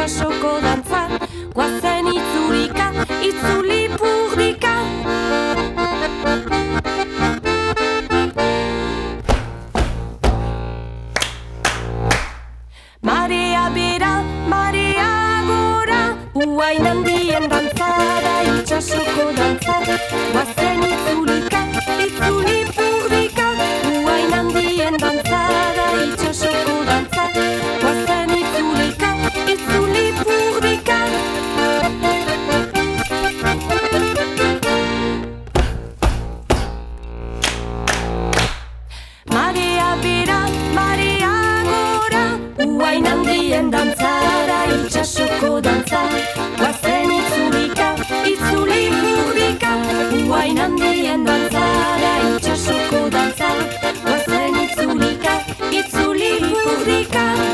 itxasoko dantza, guazen itzulika, itzuli purdika. Marea bera, marea gora, uain handien dantza da itxasoko dantza, guazen itzulika, itzuli purdika. Uain handien dantza da itxasoko dantza, guazen itzulika, itzuli purdika. Marea bera, marea gora, uain handien dantza da itxasoko dantza, guazen itzulika, itzuli purdika. Uain handien dantza da itxasoko dantza, guazen itzulika, itzuli purdika.